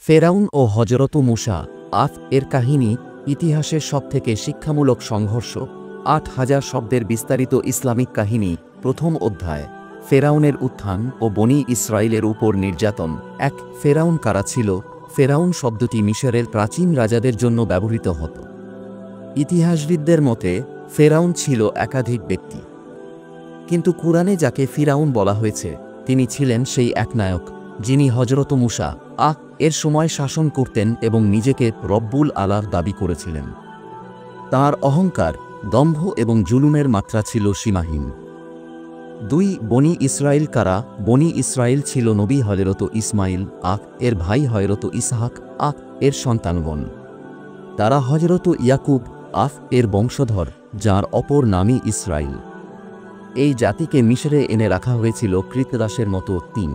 ফেরাউন ও হজরত মুসা এর কাহিনী ইতিহাসের সবথেকে শিক্ষামূলক সংঘর্ষ। ৮,০০০ শব্দের বিস্তারিত ইসলামিক কাহিনী। প্রথম অধ্যায়, ফেরাউনের উত্থান ও বনি ইসরাইলের উপর নির্যাতন। ফেরাউন কারা ছিল? ফেরাউন শব্দটি মিশরের প্রাচীন রাজাদের জন্য ব্যবহৃত হতো। ইতিহাসবিদদের মতে ফেরাউন ছিল একাধিক ব্যক্তি, কিন্তু কুরআনে যাকে ফিরাউন বলা হয়েছে তিনি ছিলেন সেই এক নায়ক যিনি হজরত মুসা এর সময় শাসন করতেন এবং নিজেকে রব্বুল আলার দাবি করেছিলেন। তার অহংকার, দম্ভ এবং জুলুমের মাত্রা ছিল সীমাহীন। ২. বনি ইসরাইল কারা? বনি ইসরাইল ছিল নবী হজরত ইসমাইল এর ভাই হজরত ইসহাক এর সন্তানগণ। তারা হজরত ইয়াকুব এর বংশধর, যার অপর নামই ইসরাইল। এই জাতিকে মিশরে এনে রাখা হয়েছিল কৃতদাসের মতো। ৩.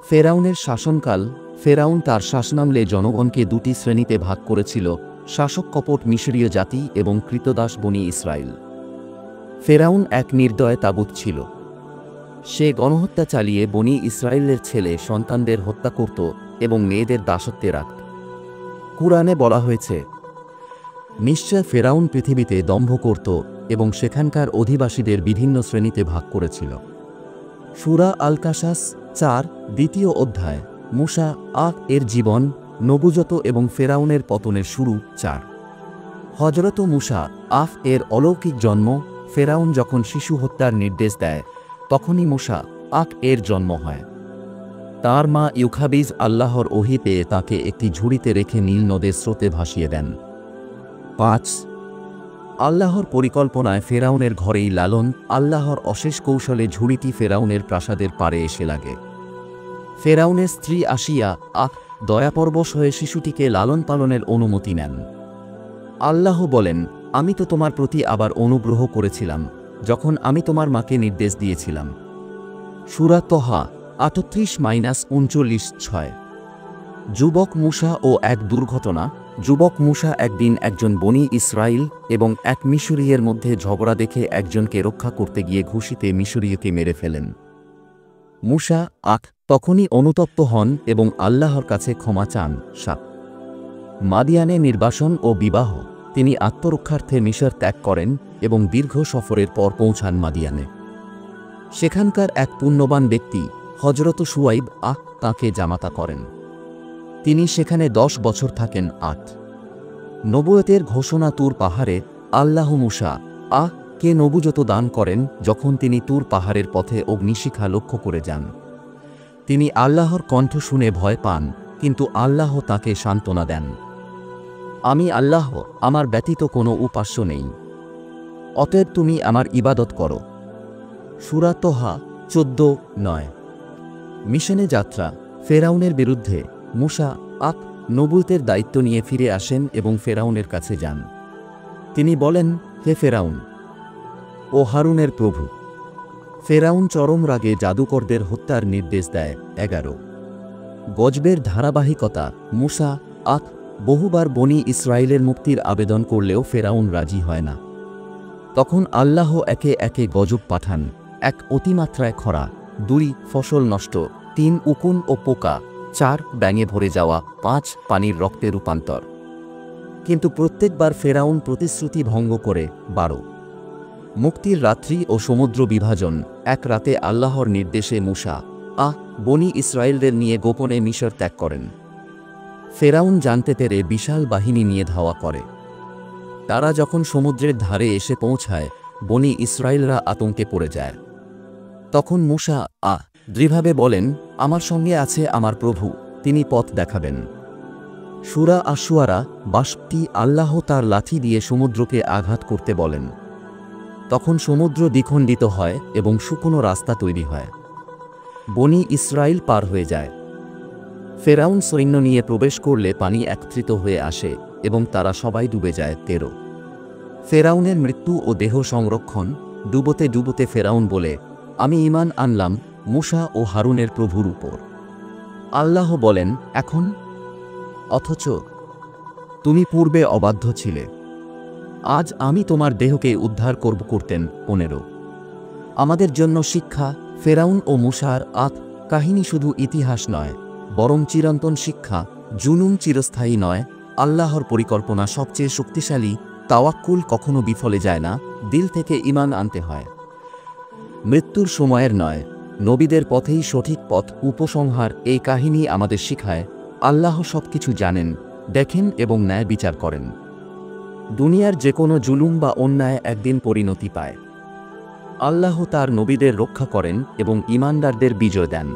ফেরাউনের শাসনকাল। ফেরাউন তার শাসনামলে জনগণকে দুটি শ্রেণীতে ভাগ করেছিল: শাসক কপট মিশরীয় জাতি এবং কৃতদাস বনি ইসরাইল। ফেরাউন এক নির্দয় তাগুত ছিল। সে গণহত্যা চালিয়ে বনি ইসরাইলের ছেলে সন্তানদের হত্যা করত এবং মেয়েদের দাসত্বে রাখত। কুরআনে বলা হয়েছে, নিশ্চয় ফেরাউন পৃথিবীতে দম্ভ করত এবং সেখানকার অধিবাসীদের বিভিন্ন শ্রেণীতে ভাগ করেছিল। সূরা আল কাসাস ৪, দ্বিতীয় অধ্যায়। মুসা এর জীবন, নবুযত এবং ফেরাউনের পতনের শুরু। ৪. হজরত মুসা এর অলৌকিক জন্ম। ফেরাউন যখন শিশু হত্যার নির্দেশ দেয় তখনই মুসা এর জন্ম হয়। তার মা ইউখাবিজ আল্লাহর ওহী পেয়ে তাকে একটি ঝুড়িতে রেখে নীল নদের স্রোতে ভাসিয়ে দেন। ৫. আল্লাহর পরিকল্পনায় ফেরাউনের ঘরেই লালন। আল্লাহর অশেষ কৌশলে ঝুড়িটি ফেরাউনের প্রাসাদের পারে এসে লাগে। ফেরাউনের স্ত্রী আসিয়া দয়াপরবশ হয়ে শিশুটিকে লালন পালনের অনুমতি নেন। আল্লাহ বলেন, আমি তো তোমার প্রতি আবার অনুগ্রহ করেছিলাম যখন আমি তোমার মাকে নির্দেশ দিয়েছিলাম। সূরা তহা ৩৮-৩৯। যুবক মুসা ও এক দুর্ঘটনা। যুবক মুসা একদিন একজন বনি ইসরাইল এবং এক মিশরীয়ের মধ্যে ঝগড়া দেখে একজনকে রক্ষা করতে গিয়ে ঘুষিতে মিশরীয়কে মেরে ফেলেন। মুসা তখনই অনুতপ্ত হন এবং আল্লাহর কাছে ক্ষমা চান। ৭. মাদিয়ানে নির্বাসন ও বিবাহ। তিনি আত্মরক্ষার্থে মিশর ত্যাগ করেন এবং দীর্ঘ সফরের পর পৌঁছান মাদিয়ানে। সেখানকার এক পুণ্যবান ব্যক্তি হজরত শুয়াইব তাঁকে জামাতা করেন। তিনি সেখানে ১০ বছর থাকেন। ৮. নবুয়তের ঘোষণা। তুর পাহাড়ে আল্লাহ মুসা কে নবুযত দান করেন যখন তিনি তুর পাহাড়ের পথে অগ্নিশিখা লক্ষ্য করে যান। তিনি আল্লাহর কণ্ঠ শুনে ভয় পান, কিন্তু আল্লাহ তাকে সান্ত্বনা দেন। আমি আল্লাহ, আমার ব্যতীত কোনো উপাস্য নেই, অতএব তুমি আমার ইবাদত করো। সূরা তহা ১৪-৯। মিশনে যাত্রা। ফেরাউনের বিরুদ্ধে মুসা নবুয়তের দায়িত্ব নিয়ে ফিরে আসেন এবং ফেরাউনের কাছে যান। তিনি বলেন, হে ফেরাউন ও হারুনের প্রভু। ফেরাউন চরম রাগে জাদুকরদের হত্যার নির্দেশ দেয়। ১১. গজবের ধারাবাহিকতা। মুসা বহুবার বনি ইসরাইলের মুক্তির আবেদন করলেও ফেরাউন রাজি হয় না। তখন আল্লাহ একে একে গজব পাঠান। ১. অতিমাত্রায় খরা। ২. ফসল নষ্ট। ৩. উকুন ও পোকা। ৪. ব্যাঙে ভরে যাওয়া। ৫. পানির রক্তে রূপান্তর। কিন্তু প্রত্যেকবার ফেরাউন প্রতিশ্রুতি ভঙ্গ করে। ১২. মুক্তির রাত্রি ও সমুদ্র বিভাজন। এক রাতে আল্লাহর নির্দেশে মুসা বনি ইসরাইলদের নিয়ে গোপনে মিশর ত্যাগ করেন। ফেরাউন জানতে পেরে বিশাল বাহিনী নিয়ে ধাওয়া করে। তারা যখন সমুদ্রের ধারে এসে পৌঁছায় বনি ইসরাইলরা আতঙ্কে পড়ে যায়। তখন মুসা দৃঢ়ভাবে বলেন, আমার সঙ্গে আছে আমার প্রভু, তিনি পথ দেখাবেন। সূরা আশ-শুআরা ৬২। আল্লাহ তার লাঠি দিয়ে সমুদ্রকে আঘাত করতে বলেন। তখন সমুদ্র দ্বিখণ্ডিত হয় এবং শুকনো রাস্তা তৈরি হয়। বনি ইসরাইল পার হয়ে যায়। ফেরাউন সৈন্য নিয়ে প্রবেশ করলে পানি একত্রিত হয়ে আসে এবং তারা সবাই ডুবে যায়। ১৩. ফেরাউনের মৃত্যু ও দেহ সংরক্ষণ। ডুবোতে ডুবোতে ফেরাউন বলে, আমি ঈমান আনলাম মুসা ও হারুনের প্রভুর উপর। আল্লাহ বলেন, এখন? অথচ তুমি পূর্বে অবাধ্য ছিলে। আজ আমি তোমার দেহকে উদ্ধার করতেন। ১৫. আমাদের জন্য শিক্ষা। ফেরাউন ও মুসার কাহিনী শুধু ইতিহাস নয়, বরং চিরন্তন শিক্ষা। জুলুম চিরস্থায়ী নয়, আল্লাহর পরিকল্পনা সবচেয়ে শক্তিশালী। তাওয়াক্কুল কখনো বিফলে যায় না, দিল থেকে ঈমান আনতে হয়। মৃত্যুর সময়ের নয়, নবীদের পথেই সঠিক পথ। উপসংহার: এই কাহিনী আমাদের শিখায়, আল্লাহ সবকিছু জানেন, দেখেন এবং ন্যায় বিচার করেন। দুনিয়ার যে কোনো জুলুম বা অন্যায় একদিন পরিণতি পায়। আল্লাহ তার নবীদের রক্ষা করেন এবং ঈমানদারদের বিজয় দেন।